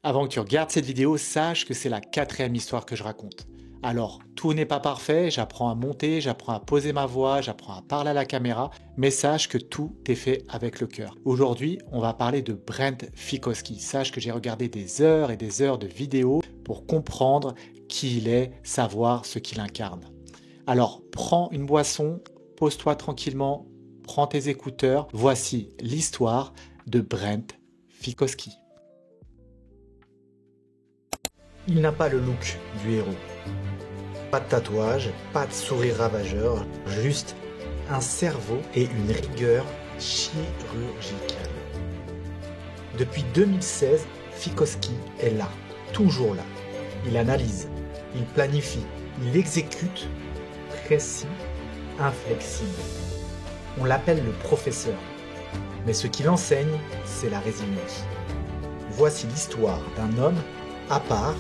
Avant que tu regardes cette vidéo, sache que c'est la quatrième histoire que je raconte. Alors, tout n'est pas parfait, j'apprends à monter, j'apprends à poser ma voix, j'apprends à parler à la caméra, mais sache que tout est fait avec le cœur. Aujourd'hui, on va parler de Brent Fikowski. Sache que j'ai regardé des heures et des heures de vidéos pour comprendre qui il est, savoir ce qu'il incarne. Alors, prends une boisson, pose-toi tranquillement, prends tes écouteurs. Voici l'histoire de Brent Fikowski. Il n'a pas le look du héros. Pas de tatouage, pas de sourire ravageur, juste un cerveau et une rigueur chirurgicale. Depuis 2016, Fikowski est là, toujours là. Il analyse, il planifie, il exécute, précis, inflexible. On l'appelle le professeur, mais ce qu'il enseigne, c'est la résilience. Voici l'histoire d'un homme à part,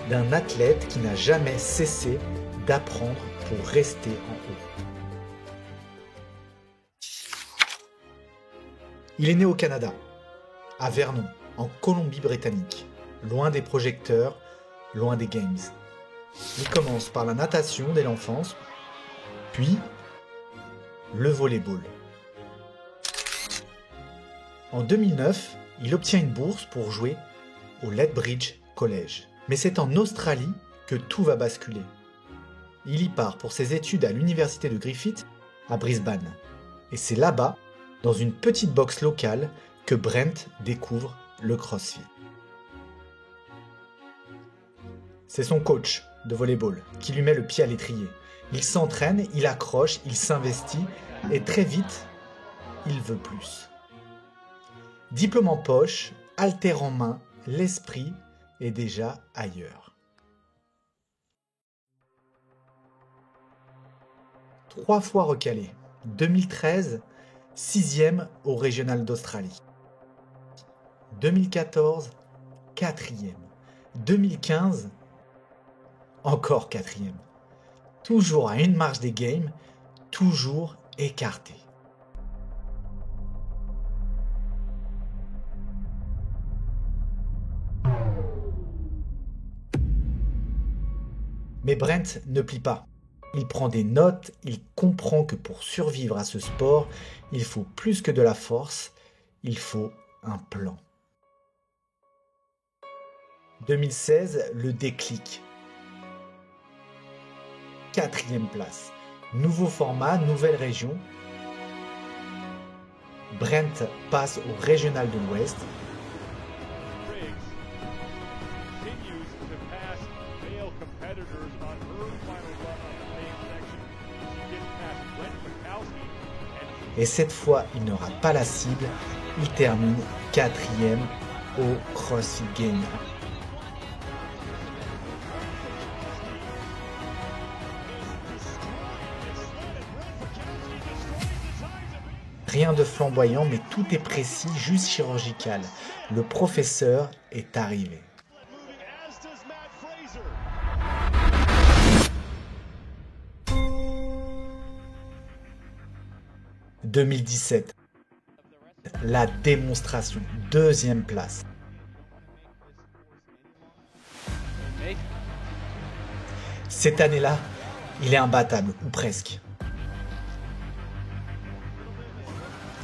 d'un athlète qui n'a jamais cessé d'apprendre pour rester en haut. Il est né au Canada, à Vernon, en Colombie-Britannique, loin des projecteurs, loin des games. Il commence par la natation dès l'enfance, puis le volley-ball. En 2009, il obtient une bourse pour jouer au Lethbridge College. Mais c'est en Australie que tout va basculer. Il y part pour ses études à l'université de Griffith à Brisbane. Et c'est là-bas, dans une petite box locale, que Brent découvre le CrossFit. C'est son coach de volleyball qui lui met le pied à l'étrier. Il s'entraîne, il accroche, il s'investit et très vite, il veut plus. Diplôme en poche, haltère en main, l'esprit est déjà ailleurs. 3 fois recalé. 2013, 6e au régional d'Australie. 2014, 4e. 2015, encore 4e. Toujours à une marche des games, toujours écarté. Mais Brent ne plie pas. Il prend des notes, il comprend que pour survivre à ce sport, il faut plus que de la force, il faut un plan. 2016, le déclic. 4e place. Nouveau format, nouvelle région. Brent passe au régional de l'Ouest. Et cette fois, il n'aura pas la cible. Il termine 4e au CrossFit Games. Rien de flamboyant, mais tout est précis, juste chirurgical. Le professeur est arrivé. « 2017, la démonstration, 2e place. Cette année-là, il est imbattable, ou presque.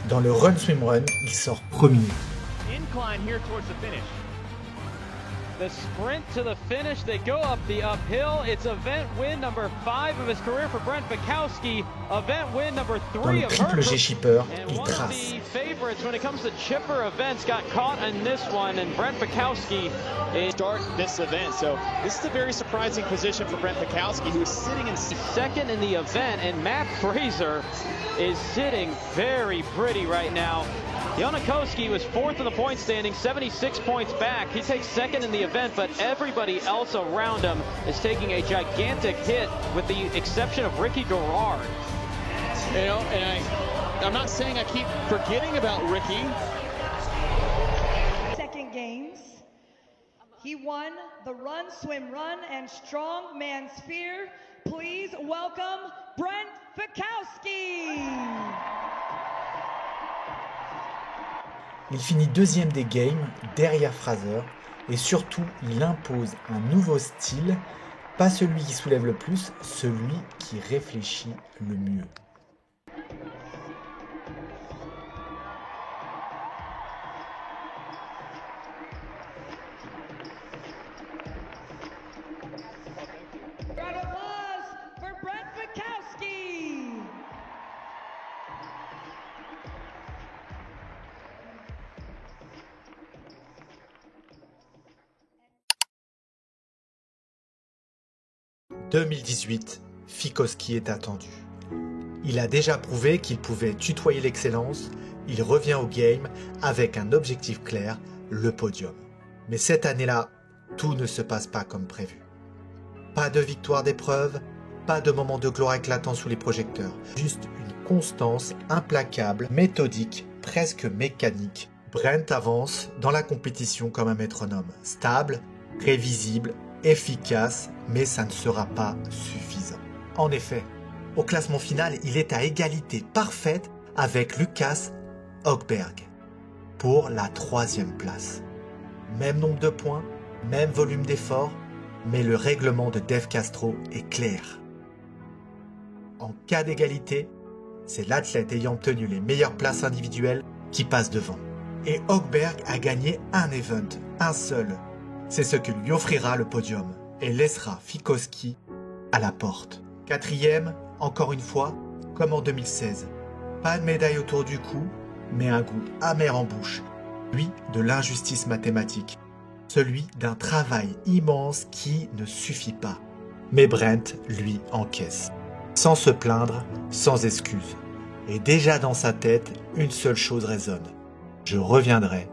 Dans le Run Swim Run, il sort premier. The sprint to the finish, they go up the uphill. It's event win number 5 of his career for Brent Fikowski. Event win number 3 Dans le of triple her. G shipper, And il one of trace. the favorites when it comes to chipper events got caught in this one, and Brent Fikowski is start this event. So this is a very surprising position for Brent Fikowski, who is sitting in second in the event, and Matt Fraser is sitting very pretty right now. Janikowski was 4th in the point standing, 76 points back. He takes 2nd in the event, but everybody else around him is taking a gigantic hit, with the exception of Ricky Garrard. You know, and I'm not saying I keep forgetting about Ricky. Second games, he won the Run, Swim, Run and Strongman Sphere. Please welcome Brent Fikowski. Il finit 2e des games, derrière Fraser, Et surtout, il impose un nouveau style, pas celui qui soulève le plus, celui qui réfléchit le mieux. Round of applause for Brent Fikowski. « 2018, Fikowski est attendu. Il a déjà prouvé qu'il pouvait tutoyer l'excellence, il revient au game avec un objectif clair, le podium. Mais cette année-là, tout ne se passe pas comme prévu. Pas de victoire d'épreuve, pas de moment de gloire éclatant sous les projecteurs, juste une constance implacable, méthodique, presque mécanique. Brent avance dans la compétition comme un métronome, stable, prévisible, efficace, mais ça ne sera pas suffisant. En effet, au classement final, il est à égalité parfaite avec Lukas Högberg pour la 3e place. Même nombre de points, même volume d'effort, mais le règlement de Dave Castro est clair. En cas d'égalité, c'est l'athlète ayant obtenu les meilleures places individuelles qui passe devant. Et Högberg a gagné un event, un seul. C'est ce que lui offrira le podium et laissera Fikowski à la porte. 4e, encore une fois, comme en 2016. Pas de médaille autour du cou, mais un goût amer en bouche, lui de l'injustice mathématique, celui d'un travail immense qui ne suffit pas. Mais Brent, lui, encaisse. Sans se plaindre, sans excuse. Et déjà dans sa tête, une seule chose résonne. Je reviendrai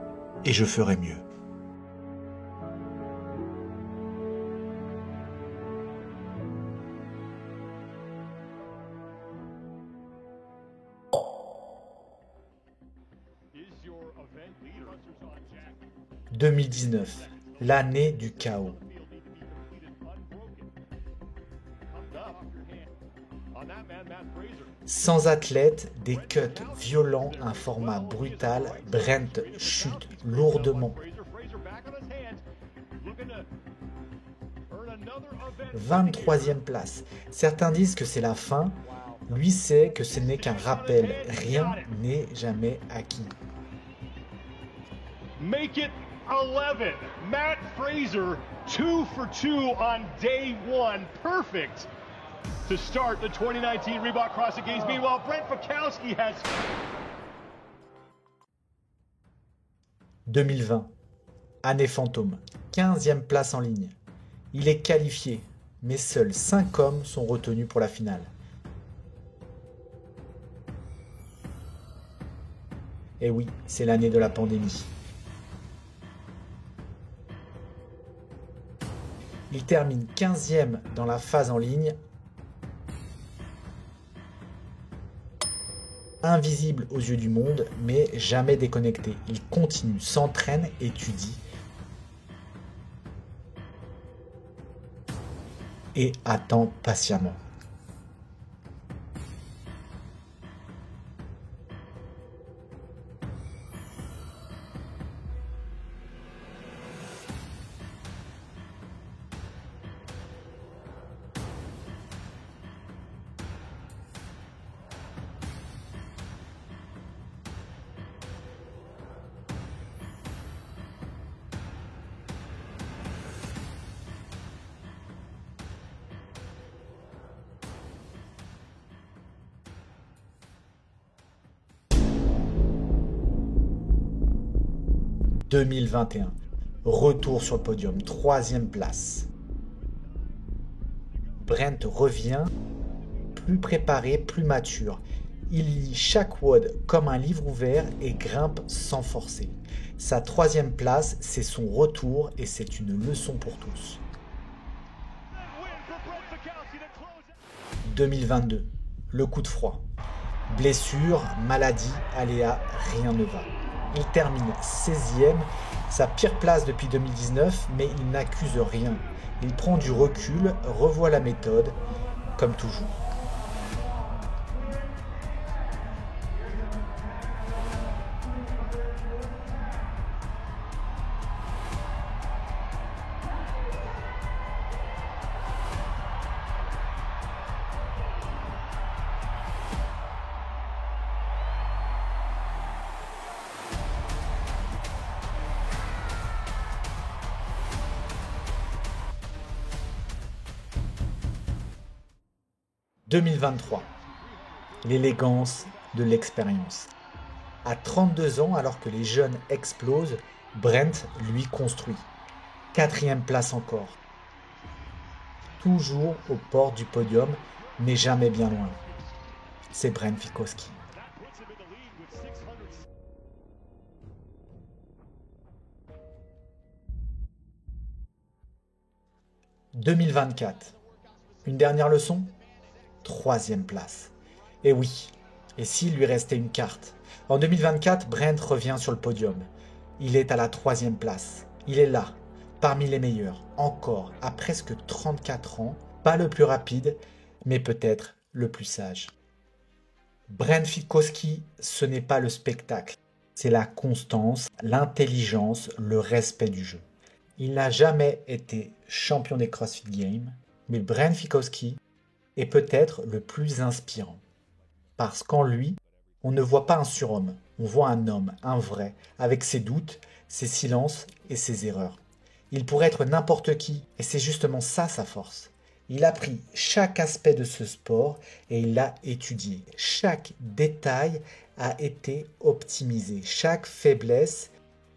et je ferai mieux. « 2019, l'année du chaos. Sans athlète, des cuts violents, un format brutal, Brent chute lourdement. 23e place. Certains disent que c'est la fin. Lui sait que ce n'est qu'un rappel. Rien n'est jamais acquis. Make it 11. Matt Fraser, 2 for 2 on day 1. Perfect to start the 2019 Reebok CrossFit Games. Meanwhile, Brent Fikowski has... 2020, année fantôme, 15e place en ligne. Il est qualifié, mais seuls 5 hommes sont retenus pour la finale. Et oui, c'est l'année de la pandémie. Il termine 15e dans la phase en ligne. Invisible aux yeux du monde, mais jamais déconnecté. Il continue, s'entraîne, étudie et attend patiemment. « 2021, retour sur le podium, 3e place. Brent revient, plus préparé, plus mature. Il lit chaque WOD comme un livre ouvert et grimpe sans forcer. Sa 3e place, c'est son retour et c'est une leçon pour tous. 2022, le coup de froid. Blessure, maladie, aléa, rien ne va. Il termine 16e, sa pire place depuis 2019, mais il n'accuse rien. Il prend du recul, revoit la méthode, comme toujours. 2023. L'élégance de l'expérience. À 32 ans, alors que les jeunes explosent, Brent, lui, construit. 4e place encore. Toujours aux portes du podium, mais jamais bien loin. C'est Brent Fikowski. « 2024. Une dernière leçon ? 3e place. Et oui, et s'il lui restait une carte ? En 2024, Brent revient sur le podium. Il est à la 3e place. Il est là, parmi les meilleurs, encore, à presque 34 ans, pas le plus rapide, mais peut-être le plus sage. Brent Fikowski, ce n'est pas le spectacle, c'est la constance, l'intelligence, le respect du jeu. Il n'a jamais été champion des CrossFit Games, mais Brent Fikowski est peut-être le plus inspirant. Parce qu'en lui, on ne voit pas un surhomme, on voit un homme, un vrai, avec ses doutes, ses silences et ses erreurs. Il pourrait être n'importe qui, et c'est justement ça sa force. Il a pris chaque aspect de ce sport et il l'a étudié. Chaque détail a été optimisé. Chaque faiblesse,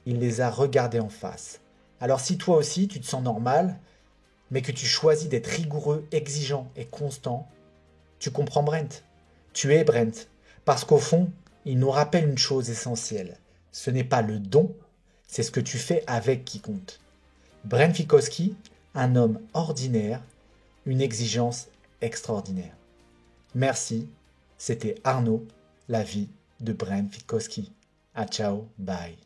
il les a regardées en face. Alors si toi aussi tu te sens normal, mais que tu choisis d'être rigoureux, exigeant et constant, tu comprends Brent. Tu es Brent. Parce qu'au fond, il nous rappelle une chose essentielle. Ce n'est pas le don, c'est ce que tu fais avec qui compte. Brent Fikowski, un homme ordinaire, une exigence extraordinaire. Merci, c'était Arnaud, la vie de Brent Fikowski. À ciao, bye.